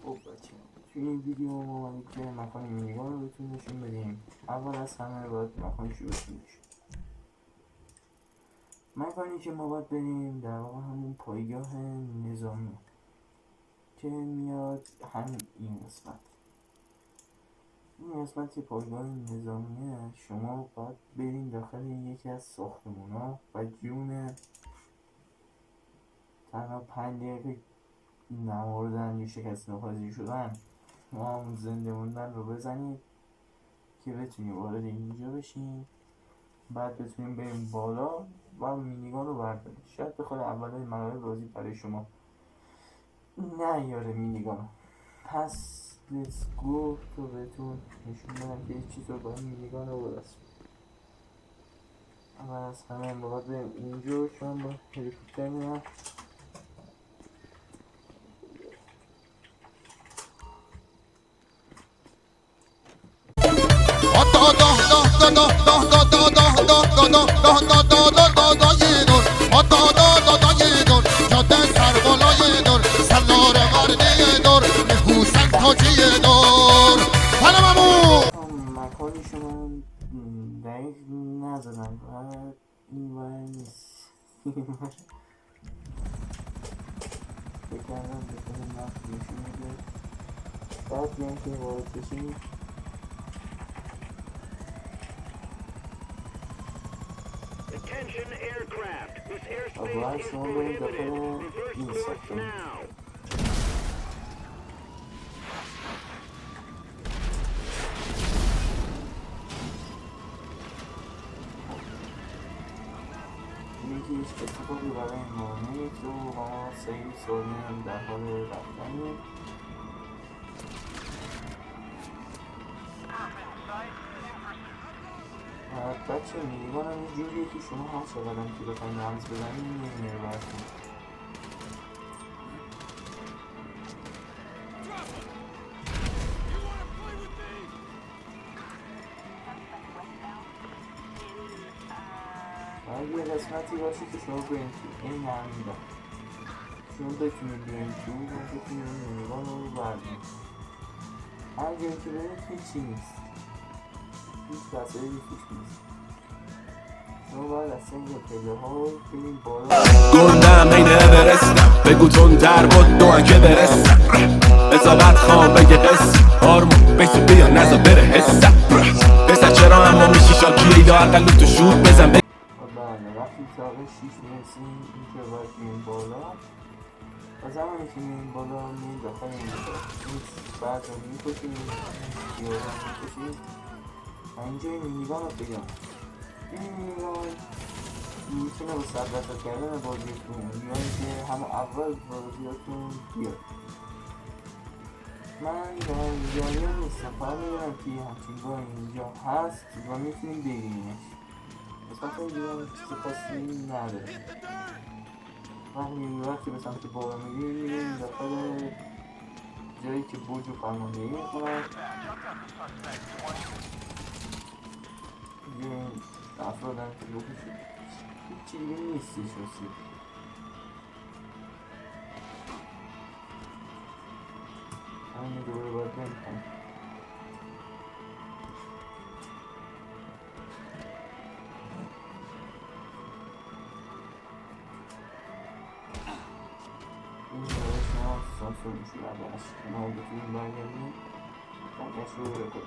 خب بچه توی این ویدیو ما اومدیم که مکان مینیگان رو بهتون نشون بدیم. اول از همه باید مکانش رو بهتون نشون. مکانی که ما باید بریم در واقع همون پایگاه نظامی که میاد همین این قسمت که پایگاه نظامیه. شما باید بریم داخل یکی از ساختمونا و جون تنها 5 دقیقه نماردن یا شکست ناپذیر شدن و همون زنده موندن رو بزنید که بتونیم وارد اینجا بشیم، بعد بتونیم بریم بالا و مینیگان رو برداریم. شاید بخواد اولای مراحل بازی برای شما نیاره مینیگان، پس لیتس گو تو بهتون نشون بدم که چطور باید مینیگان رو برسیم. اول از همه باید بریم اینجا، چون با هلیکوپتر میرم. مکانی شما دقیق نزدم و این باید نیست. بکردم بکنیم نفت نشون میده. بعد بیان که وارد بشیم و باید شما برید داخل این ساختمون. اینه که هیچ اتفاقی برای ما نمیفته و ما سریع سالم در حال رفتنیم. بچه مینیگان هم یه جوریه که شما هر چقدر که بخواین رمز بزنید نمیره براتون. باید یه قسمتی باشه که شما برین تو این همینده شما بتونید برین تو و بتونید مینیگان رو بردارید. هر جایی که برید هیچی نیست، هیچ وسایلی توش نیست. شما باید از سنگ پله ها بریم بالا. گندم این اورستم، بگو تون در بود دوان که برستم. بزاقت خواه بگه قصه آرمون بیسو بیا نزا بره حسم. بسر چرا اما میشی شاکی ایدا اقلو تو شور بزن. بله وقتی تاقه 6 میرسیم اینجا باید میریم بالا و زمانی که میریم بالا میریم داخل این بعد رو میکشیم یادم میکشیم و اینجا این مینیگان رو پیدا این مینیگان میتونه با 100% کردن بازیتون یا اینکه همه اول بازیاتون بیاد. من جایی نیستم، فقط میدونم که همچین گاه اینجا هست و میتونیم بگیریمش. قسمت این دیگه چیز خاصی نداره. وقتی به سمت بالا میریم داخل جایی که برج و فرماندهی میکنن یه افراد هم که بکشید هیچی دیگه نیستی شستی. همین دوباره باید نمیکنم. این دوباره شما سانسور میشون اولش ما بتونیم برگردیم برگشت رو بکنیم.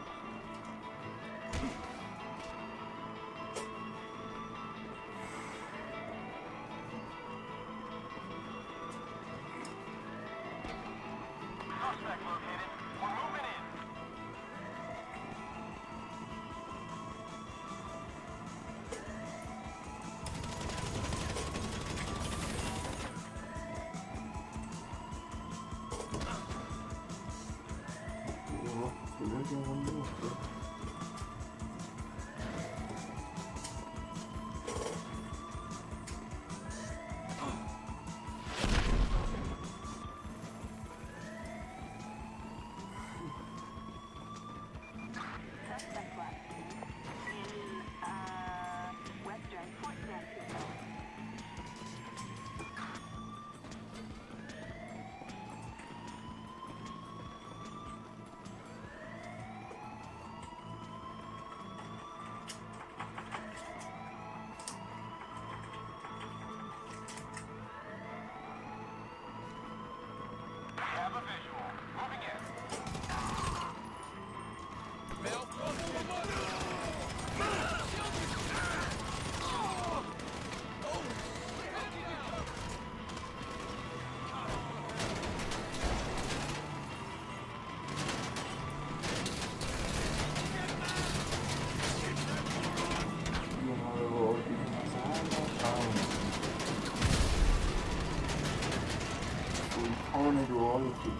آن دعای تو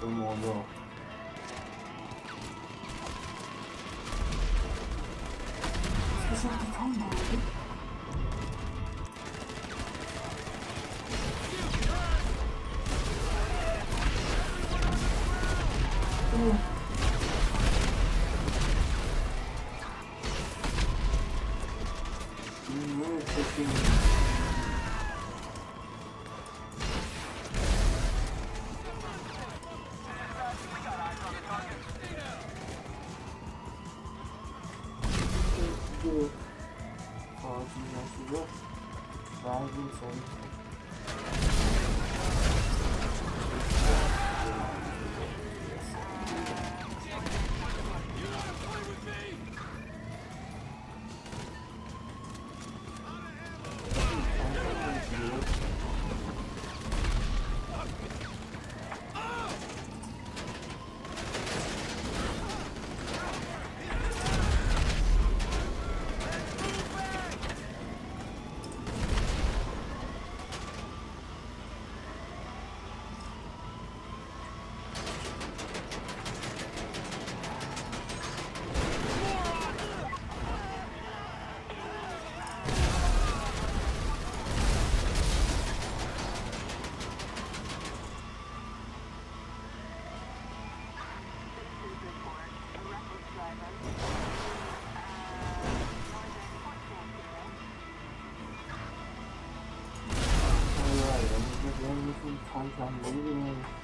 به مولا اسمش تیتان بود. چیز نشده برگیم سریع تانک هم ببینیم